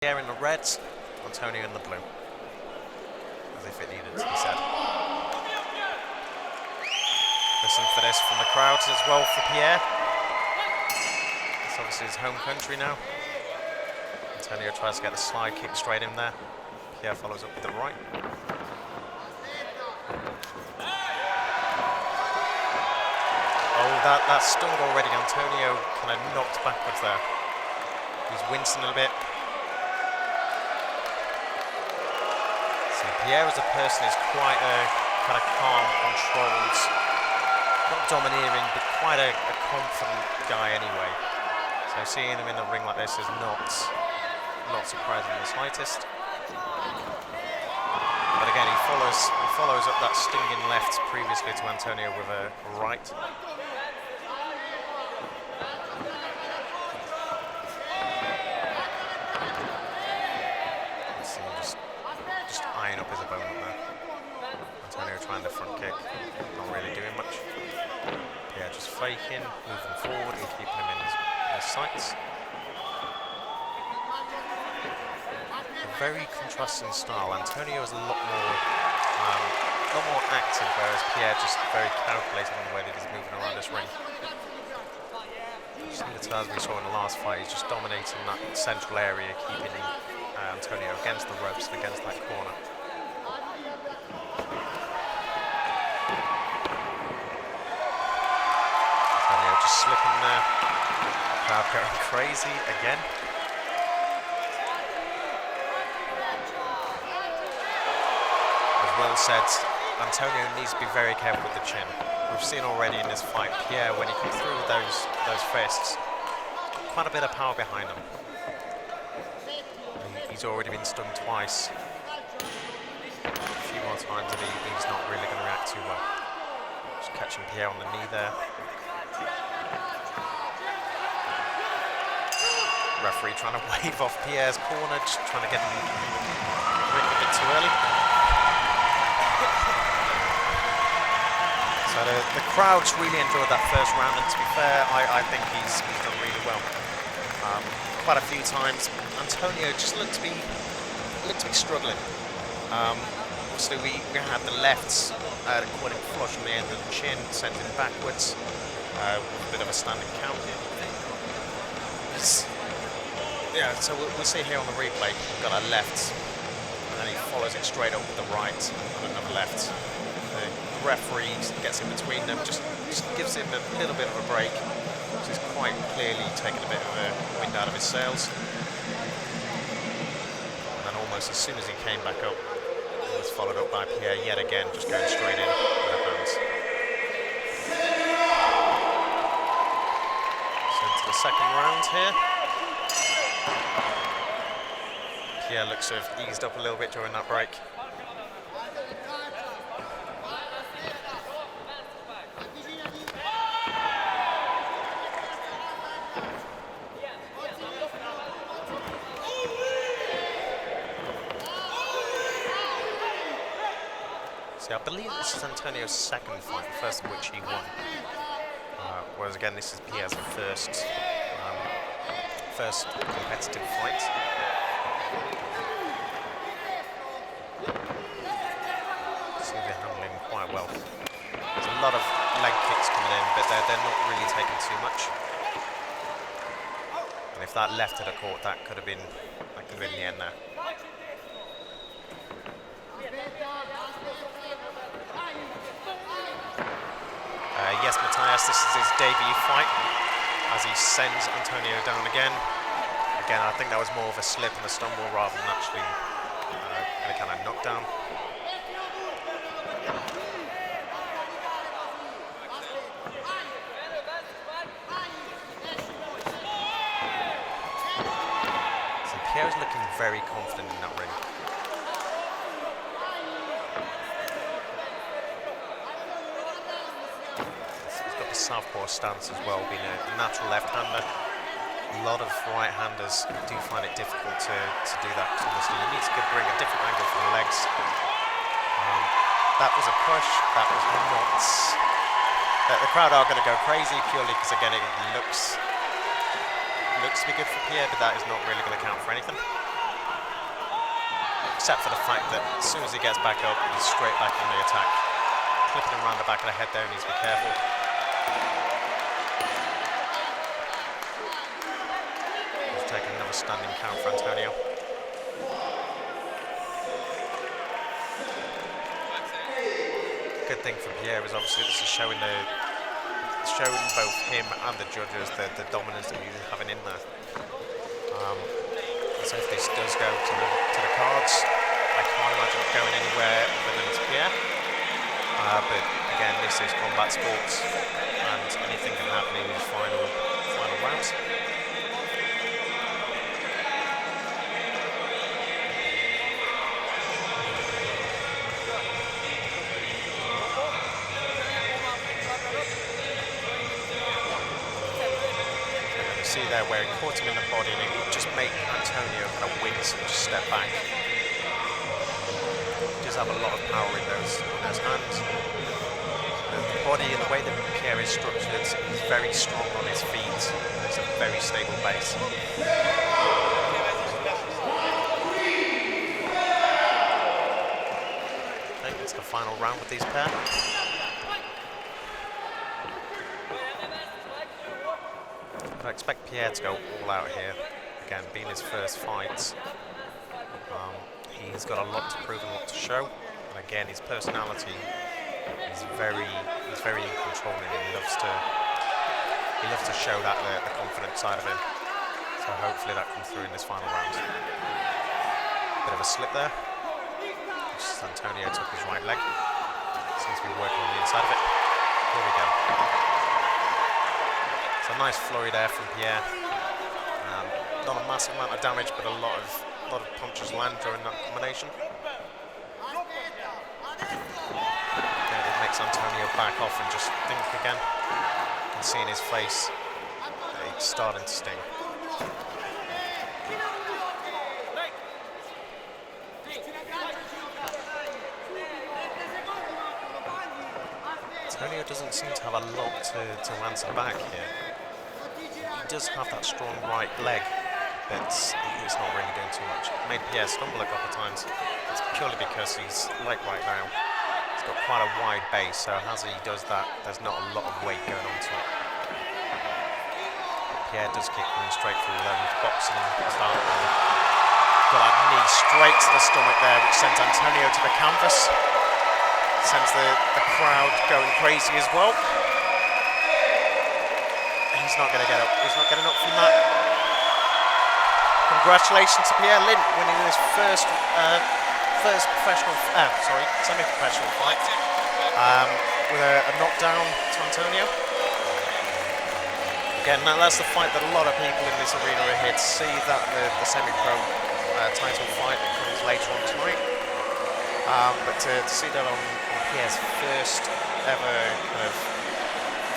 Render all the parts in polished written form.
Pierre in the red, Antonio in the blue. As if it needed to be said. Listen for this from the crowd as well for Pierre. It's obviously his home country now. Antonio tries to get the slide kick straight in there. Pierre follows up with the right. Oh, that stung already. Antonio kind of knocked backwards there. He's wincing a little bit. So Pierre as a person is quite a kind of calm, controlled, not domineering, but quite a confident guy anyway. So seeing him in the ring like this is not surprising in the slightest. But again, he follows up that stinging left previously to Antonio with a right. Just eyeing up his opponent there. Antonio trying the front kick, not really doing much. Pierre just faking, moving forward and keeping him in his sights. A very contrasting style. Antonio is a lot more active, whereas Pierre just very calculated in the way that he's moving around this ring. As we saw in the last fight, he's just dominating that central area, keeping Antonio against the ropes and against that corner. Antonio just slipping there. Crowd going crazy again. As well said, Antonio needs to be very careful with the chin. We've seen already in this fight, Pierre, when he comes through with those fists, quite a bit of power behind him. He's already been stung twice. A few more times and he's not really going to react too well. Just catching Pierre on the knee there. Referee trying to wave off Pierre's corner, just trying to get him ring a bit too early. So the crowds really enjoyed that first round, and to be fair, I think he's done really well. Quite a few times, Antonio just looked to be struggling. Obviously, we had the lefts caught him flush on the end of the chin, sent him backwards with a bit of a standing count. Yeah, so we'll see here on the replay. We've got a left, and then he follows it straight up with the right and another left. The referee gets in between them, just gives him a little bit of a break. He's quite clearly taking a bit of a wind out of his sails. And then almost as soon as he came back up, he was followed up by Pierre yet again, just going straight in with the hands. So into the second round here. Pierre looks to have eased up a little bit during that break. I believe this is Antonio's second fight, the first of which he won. Whereas again, this is Pierre's first competitive fight. See, they're handling quite well. There's a lot of leg kicks coming in, but they're not really taking too much. And if that left had a caught, that could have been the end there. Yes, Matthias, this is his debut fight as he sends Antonio down again. Again, I think that was more of a slip and a stumble rather than actually any kind of knockdown. So Pierre's looking very confident in that ring. Southpaw stance as well, being a natural left-hander. A lot of right-handers do find it difficult to do that, because obviously you need to bring a different angle from the legs. That was a push, that was not... The crowd are going to go crazy purely because, again, it looks to be good for Pierre, but that is not really going to count for anything. except for the fact that as soon as he gets back up, he's straight back on the attack. Clipping him around the back of the head there, needs to be careful. He's taking another standing count for Antonio. Good thing for Pierre is obviously this is showing both him and the judges the dominance that he's having in there. So if this does go to the cards, I can't imagine it going anywhere other than to Pierre. But again, this is combat sports, and anything can happen in these final rounds. See there where he caught him in the body and it would just make Antonio kind of wince and just step back. He does have a lot of power in those hands. The body and the way that Pierre is structured, he's very strong on his feet. It's a very stable base. I think it's the final round with these pair. I expect Pierre to go all out here. Again, being his first fight, he's got a lot to prove and a lot to show. And again, his personality is very in control, and he loves to show that the confident side of him. So hopefully that comes through in this final round. Bit of a slip there. Just Antonio took his right leg. Seems to be working on the inside of it. Here we go. A nice flurry there from Pierre. Not a massive amount of damage, but a lot of punches land during that combination. And it makes Antonio back off and just think again. You can see in his face that it's starting to sting. Antonio doesn't seem to have a lot to answer back here. He does have that strong right leg, but he's not really doing too much. Made Pierre stumble a couple of times. It's purely because he's light right now. He's got quite a wide base, so as he does that, there's not a lot of weight going onto it. Pierre does kick him straight through though. He's boxing him to start. Got that knee straight to the stomach there, which sends Antonio to the canvas. Sends the crowd going crazy as well. He's not going to get up. He's not getting up from that. Congratulations to Pierre Lindh, winning his first semi-professional fight with a knockdown to Antonio. Again, that's the fight that a lot of people in this arena are here to see. That the semi-pro title fight that comes later on tonight. But to see that on Pierre's first ever kind of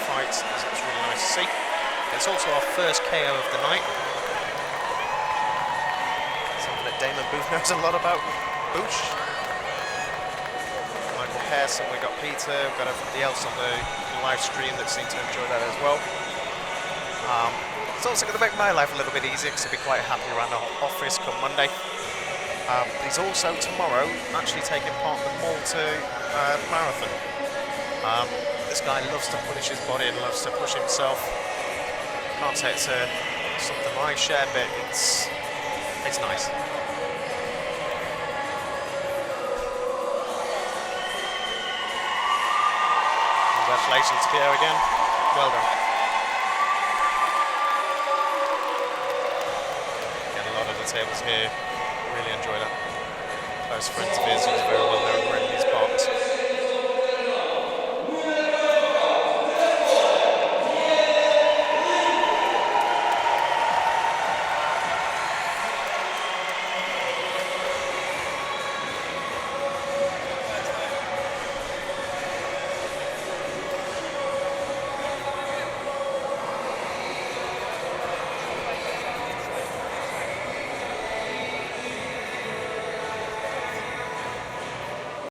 fight, it's really nice to see. It's also our first KO of the night. Something that Damon Booth knows a lot about. Boosh. Michael Pearson, we got Peter, we've got everybody else on the live stream that seemed to enjoy that as well. It's also going to make my life a little bit easier because I'll be quite happy around the office come Monday. He's also tomorrow actually taking part in the Malta marathon. This guy loves to punish his body and loves to push himself. Can't say it's something I share, but it's nice. Congratulations to Pierre again. Well done. Get a lot of the tables here. Really enjoy that. Close friends of his, who's very well known in these parts.